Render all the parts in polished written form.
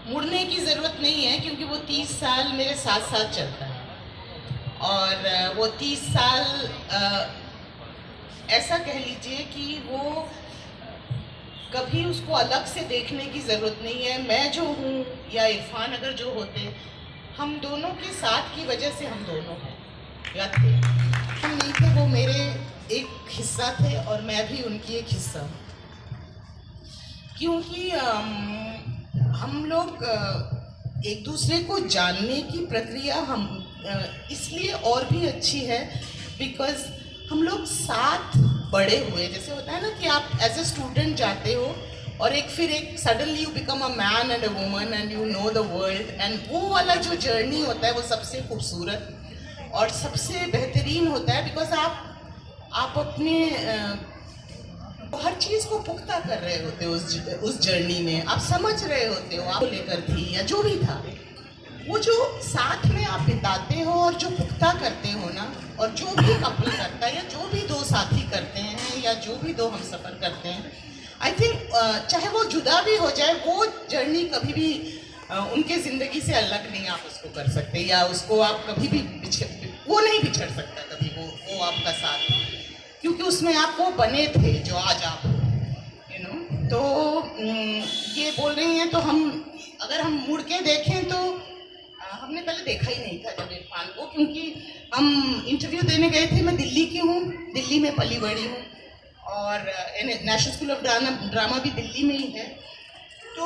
मुड़ने की ज़रूरत नहीं है क्योंकि वो 30 साल मेरे साथ साथ चलता है। और वो 30 साल ऐसा कह लीजिए कि वो कभी उसको अलग से देखने की ज़रूरत नहीं है। मैं जो हूँ या इरफान अगर जो होते, हम दोनों के साथ की वजह से हम दोनों हैं या थे। हम नहीं थे, वो मेरे एक हिस्सा थे और मैं भी उनकी एक हिस्सा हूँ। क्योंकि हम लोग एक दूसरे को जानने की प्रक्रिया हम इसलिए और भी अच्छी है बिकॉज हम लोग साथ बड़े हुए। जैसे होता है ना कि आप एज ए स्टूडेंट जाते हो और फिर एक suddenly you become a man and a woman and you know the world, and वो वाला जो जर्नी होता है वो सबसे खूबसूरत और सबसे बेहतरीन होता है बिकॉज आप अपने हर चीज़ को पुख्ता कर रहे होते हो उस जर्नी में। आप समझ रहे होते हो आप लेकर थी या जो भी था, वो जो साथ में आप बिताते हो और जो पुख्ता करते हो ना, और जो भी कपल करता है या जो भी दो साथी करते हैं या जो भी दो हम सफ़र करते हैं, आई थिंक चाहे वो जुदा भी हो जाए, वो जर्नी कभी भी उनके ज़िंदगी से अलग नहीं आप उसको कर सकते, या उसको आप कभी भी वो नहीं बिछड़ सकता कभी वो आपका साथ, क्योंकि उसमें आप वो बने थे जो आज आप हो, यू नो। तो ये बोल रही हैं तो अगर हम मुड़ के देखें तो हमने पहले देखा ही नहीं था जब इरफान को, क्योंकि हम इंटरव्यू देने गए थे। मैं दिल्ली की हूँ, दिल्ली में पली बड़ी हूँ और नेशनल स्कूल ऑफ ड्रामा भी दिल्ली में ही है। तो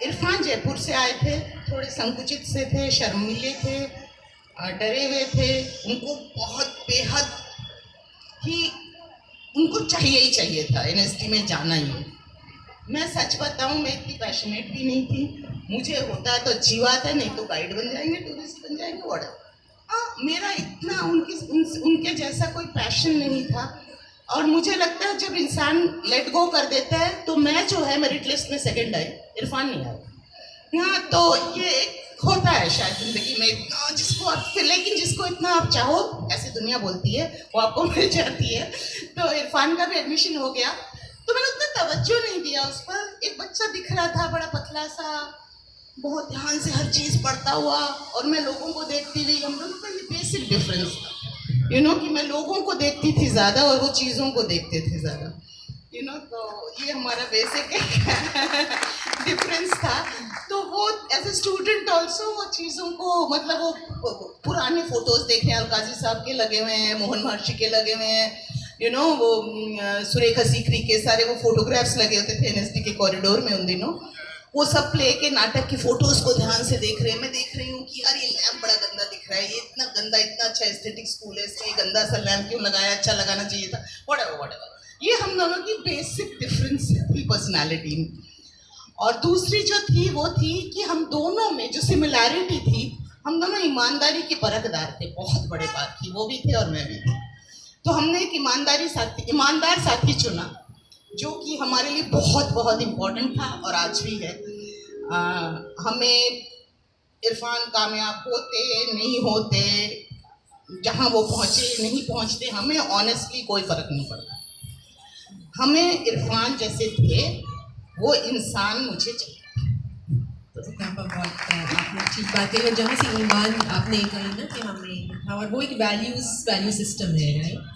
इरफान जयपुर से आए थे, थोड़े संकुचित से थे, शर्मीले थे, डरे हुए थे। उनको बहुत बेहद ही उनको चाहिए था यूनिवर्सिटी में जाना ही। मैं सच बताऊं, मैं इतनी पैशनेट भी नहीं थी। मुझे होता तो अच्छी बात है, नहीं तो गाइड बन जाएंगे, टूरिस्ट बन जाएंगे, वॉट। मेरा इतना उनके जैसा कोई पैशन नहीं था। और मुझे लगता है जब इंसान लेट गो कर देता है तो मैं जो है मेरिट लिस्ट में सेकंड आई, इरफान नहीं आया। हाँ, तो ये होता है शायद जिंदगी में इतना, जिसको आप लेकिन जिसको इतना आप चाहो, ऐसी दुनिया बोलती है, वो आपको मिल जाती है। तो इरफान का भी एडमिशन हो गया, तो मैंने उतना तवज्जो नहीं दिया उस पर। एक बच्चा दिख रहा था बड़ा पतला सा, बहुत ध्यान से हर चीज़ पढ़ता हुआ, और मैं लोगों को देखती हुई। हम लोगों का ये बेसिक डिफरेंस था, यू नो, कि मैं लोगों को देखती थी ज़्यादा और वो चीज़ों को देखते थे ज़्यादा, यू नो। तो ये हमारा बेसिक डिफरेंस था। तो वो एज ए स्टूडेंट ऑल्सो वो चीज़ों को, मतलब वो पुराने फोटोज़ देख रहे हैं, अलकाजी साहब के लगे हुए हैं, मोहन महर्षि के लगे हुए हैं, यू नो, वो सुरेखा सीकरी के सारे वो फोटोग्राफ्स लगे होते थे एनएसडी के कॉरिडोर में उन दिनों। वो सब प्ले के नाटक की फोटोज को ध्यान से देख रहे हैं। मैं देख रही हूँ कि यार ये लैम्प बड़ा गंदा दिख रहा है, ये इतना गंदा, इतना अच्छा एस्थेटिक स्कूल है, इसमें गंदा सा लैम्प क्यों लगाया, अच्छा लगाना चाहिए था, व्हाटएवर। ये हम दोनों की बेसिक डिफरेंस थी पर्सनैलिटी में। और दूसरी जो थी वो थी कि हम दोनों में जो सिमिलैरिटी थी, हम दोनों ईमानदारी के परखदार थे, बहुत बड़े बात थी। वो भी थे और मैं भी थी। तो हमने एक ईमानदार साथी चुना, जो कि हमारे लिए बहुत बहुत इम्पोर्टेंट था और आज भी है। हमें इरफान कामयाब होते नहीं होते, जहाँ वो पहुँचे नहीं पहुँचते, हमें ऑनेस्टली कोई फ़र्क नहीं पड़ता। हमें इरफान जैसे थे वो इंसान मुझे चाहिए। बहुत आपने अच्छी बात है, जहाँ से ईमान आपने कही ना कि हमें, और वो एक वैल्यू सिस्टम है, राइट।